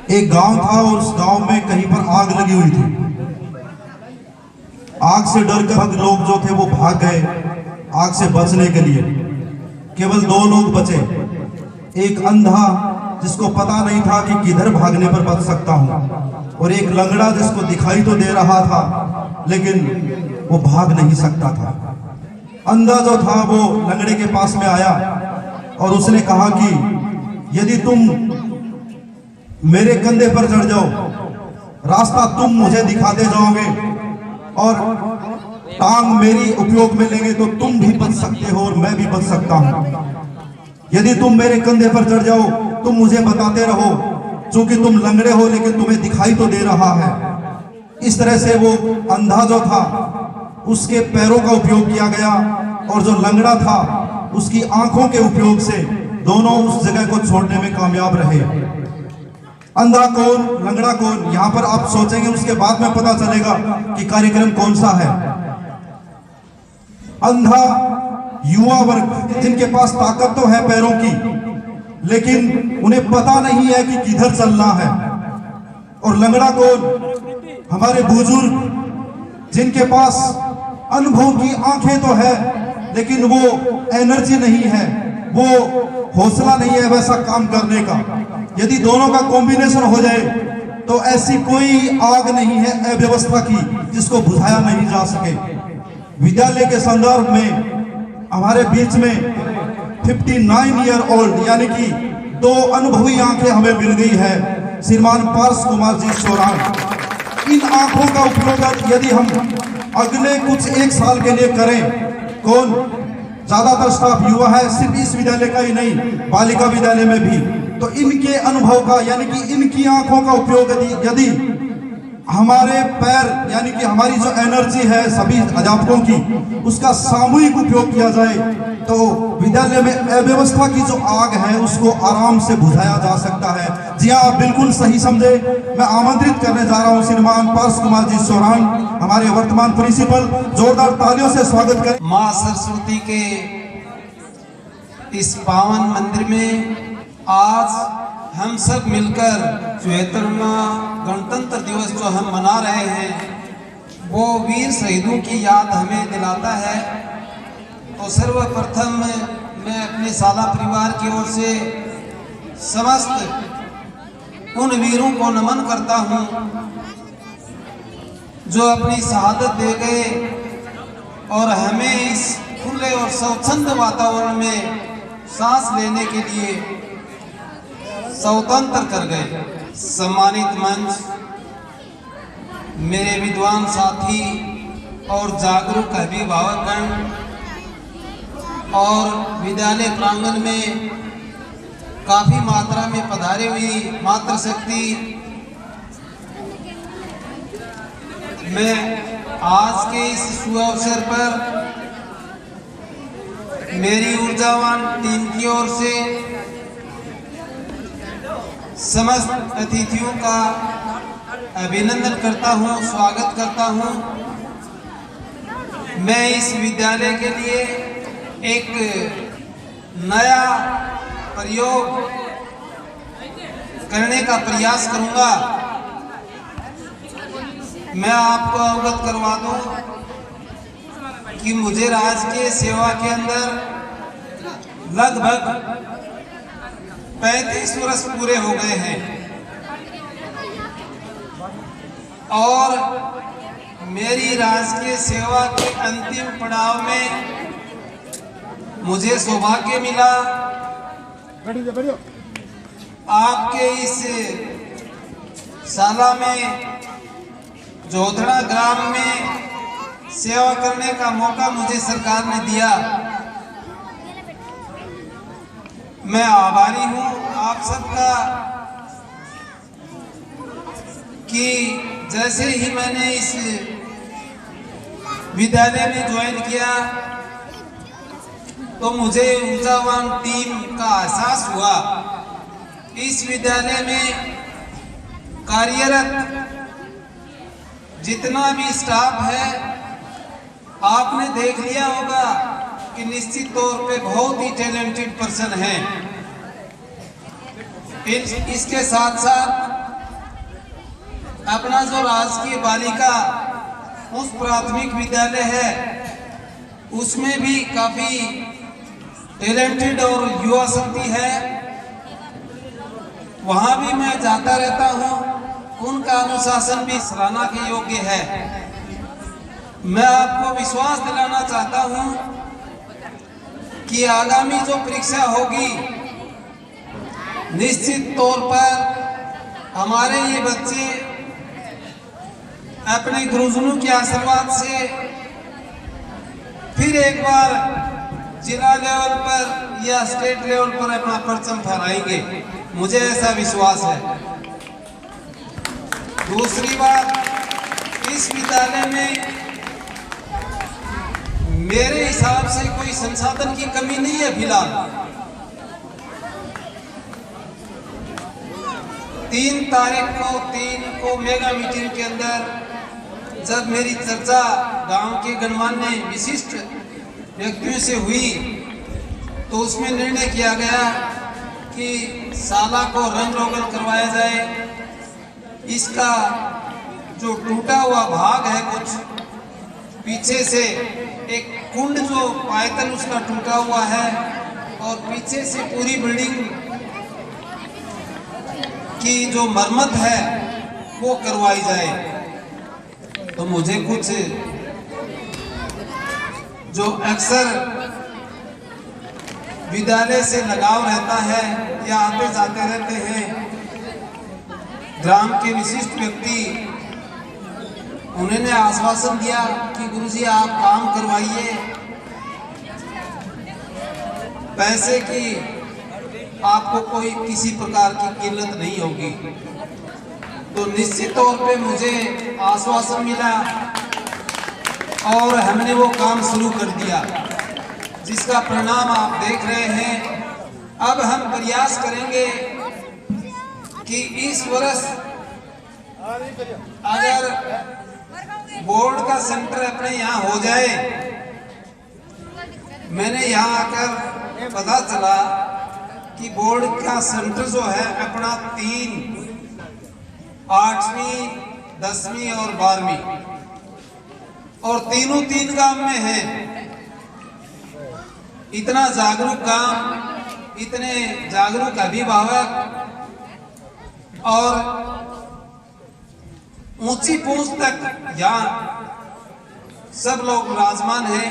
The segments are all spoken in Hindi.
एक गांव था और उस गांव में कहीं पर आग लगी हुई थी। आग से डर कर लोग जो थे वो भाग गए आग से बचने के लिए। केवल 2 लोग बचे, एक अंधा जिसको पता नहीं था कि किधर भागने पर बच सकता हूं, और एक लंगड़ा जिसको दिखाई तो दे रहा था लेकिन वो भाग नहीं सकता था। अंधा जो था वो लंगड़े के पास में आया और उसने कहा कि यदि तुम मेरे कंधे पर चढ़ जाओ, रास्ता तुम मुझे दिखाते जाओगे और टांग मेरी उपयोग में लेंगे तो तुम भी बच सकते हो और मैं भी बच सकता हूं। यदि तुम मेरे कंधे पर चढ़ जाओ, तुम मुझे बताते रहो, क्योंकि तुम लंगड़े हो लेकिन तुम्हें दिखाई तो दे रहा है। इस तरह से वो अंधा जो था उसके पैरों का उपयोग किया गया और जो लंगड़ा था उसकी आंखों के उपयोग से दोनों उस जगह को छोड़ने में कामयाब रहे। अंधा कौन, लंगड़ा कौन, यहां पर आप सोचेंगे, उसके बाद में पता चलेगा कि कार्यक्रम कौन सा है। अंधा युवा वर्ग जिनके पास ताकत तो है पैरों की, लेकिन उन्हें पता नहीं है कि किधर चलना है। और लंगड़ा कौन, हमारे बुजुर्ग जिनके पास अनुभव की आंखें तो है लेकिन वो एनर्जी नहीं है, वो हौसला नहीं है वैसा काम करने का। यदि दोनों का कॉम्बिनेशन हो जाए तो ऐसी कोई आग नहीं है अव्यवस्था की जिसको बुझाया नहीं जा सके। विद्यालय के संदर्भ में हमारे बीच में 59 ईयर ओल्ड यानी कि 2 अनुभवी आंखें हमें मिल गई है, श्रीमान पार्स कुमार जी सोरान। इन आंखों का उपयोग यदि हम अगले कुछ 1 साल के लिए करें, कौन, ज्यादातर स्टाफ युवा है, सिर्फ इस विद्यालय का ही नहीं बालिका विद्यालय में भी, तो इनके अनुभव का यानी कि इनकी आंखों का उपयोग यदि हमारे पैर यानी कि हमारी जो एनर्जी है सभी अध्यापकों की, उसका सामूहिक उपयोग किया जाए तो विद्यालय में अव्यवस्था की जो आग है उसको आराम से बुझाया जा सकता है। जी हाँ, आप बिल्कुल सही समझे। मैं आमंत्रित करने जा रहा हूँ श्रीमान पार्स कुमार जी सोरान, हमारे वर्तमान प्रिंसिपल। जोरदार तालियों से स्वागत करें। माँ सरस्वती के इस पावन मंदिर में आज हम सब मिलकर 74वां गणतंत्र दिवस जो हम मना रहे हैं वो वीर शहीदों की याद हमें दिलाता है। तो सर्वप्रथम मैं अपने साला परिवार की ओर से समस्त उन वीरों को नमन करता हूं जो अपनी शहादत दे गए और हमें इस खुले और स्वच्छंद वातावरण में सांस लेने के लिए स्वतंत्र कर गए। सम्मानित मंच, मेरे विद्वान साथी और जागरूक अभिभावकगण और विद्यालय प्रांगण में काफी मात्रा में पधारी हुई मातृशक्ति, मैं आज के इस शुभ अवसर पर मेरी ऊर्जावान टीम की ओर से समस्त अतिथियों का अभिनंदन करता हूं, स्वागत करता हूं। मैं इस विद्यालय के लिए एक नया प्रयोग करने का प्रयास करूंगा। मैं आपको अवगत करवा दूं कि मुझे राजकीय सेवा के अंदर लगभग 35 वर्ष पूरे हो गए हैं और मेरी राजकीय सेवा के अंतिम पड़ाव में मुझे सौभाग्य मिला आपके इस शाला में जोधड़ा ग्राम में सेवा करने का मौका मुझे सरकार ने दिया। मैं आभारी हूं आप सबका कि जैसे ही मैंने इस विद्यालय में ज्वाइन किया तो मुझे ऊर्जावान टीम का एहसास हुआ। इस विद्यालय में कार्यरत जितना भी स्टाफ है आपने देख लिया होगा कि निश्चित तौर पे बहुत ही टैलेंटेड पर्सन हैं। इसके साथ साथ अपना जो राजकीय बालिका उस प्राथमिक विद्यालय है उसमें भी काफी टैलेंटेड और युवा शक्ति है, वहां भी मैं जाता रहता हूं। उनका अनुशासन भी सराहना के योग्य है। मैं आपको विश्वास दिलाना चाहता हूं कि आगामी जो परीक्षा होगी निश्चित तौर पर हमारे ये बच्चे अपने गुरुजनों के आशीर्वाद से फिर एक बार जिला लेवल पर या स्टेट लेवल पर अपना परचम फहराएंगे, मुझे ऐसा विश्वास है। दूसरी बात, इस विद्यालय में मेरे हिसाब से कोई संसाधन की कमी नहीं है। फिलहाल 3 तारीख को मेगा मीटिंग के अंदर जब मेरी चर्चा गांव के गणमान्य विशिष्ट व्यक्तियों से हुई तो उसमें निर्णय किया गया कि शाला को रंग रोगन करवाया जाए। इसका जो टूटा हुआ भाग है, कुछ पीछे से एक कुंड जो पायतन उसका टूटा हुआ है और पीछे से पूरी बिल्डिंग की जो मरम्मत है वो करवाई जाए। तो मुझे कुछ जो अक्सर विद्यालय से लगाव रहता है या आते जाते रहते हैं, ग्राम के विशिष्ट व्यक्ति, उन्होंने आश्वासन दिया कि गुरुजी आप काम करवाइए, पैसे की आपको कोई किसी प्रकार की किल्लत नहीं होगी। तो निश्चित तौर पे मुझे आश्वासन मिला और हमने वो काम शुरू कर दिया, जिसका परिणाम आप देख रहे हैं। अब हम प्रयास करेंगे कि इस वर्ष अगर बोर्ड का सेंटर अपने यहाँ हो जाए, मैंने यहाँ आकर पता चला कि बोर्ड का सेंटर जो है अपना 3 8वीं 10वीं और 12वीं और तीनों 3 गांव में है। इतना जागरूक गांव, इतने जागरूक अभिभावक और ऊंची पहुंच तक यहाँ सब लोग विराजमान हैं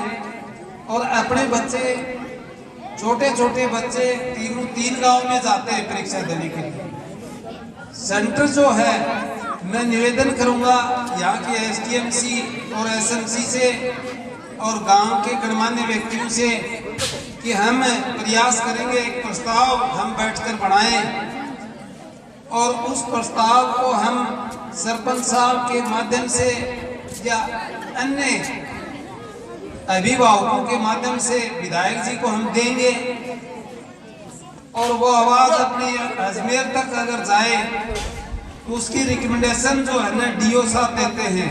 और अपने बच्चे, छोटे छोटे बच्चे 3 गांव में जाते हैं परीक्षा देने के लिए। सेंटर जो है, मैं निवेदन करूंगा यहाँ के एसटीएमसी और एसएमसी से और गांव के गणमान्य व्यक्तियों से कि हम प्रयास करेंगे, एक प्रस्ताव हम बैठकर बनाएं और उस प्रस्ताव को हम सरपंच साहब के माध्यम से या अन्य अभिभावकों के माध्यम से विधायक जी को हम देंगे और वो आवाज अपनी अजमेर तक अगर जाए तो उसकी रिकमेंडेशन जो है ना डीओ साहब देते हैं।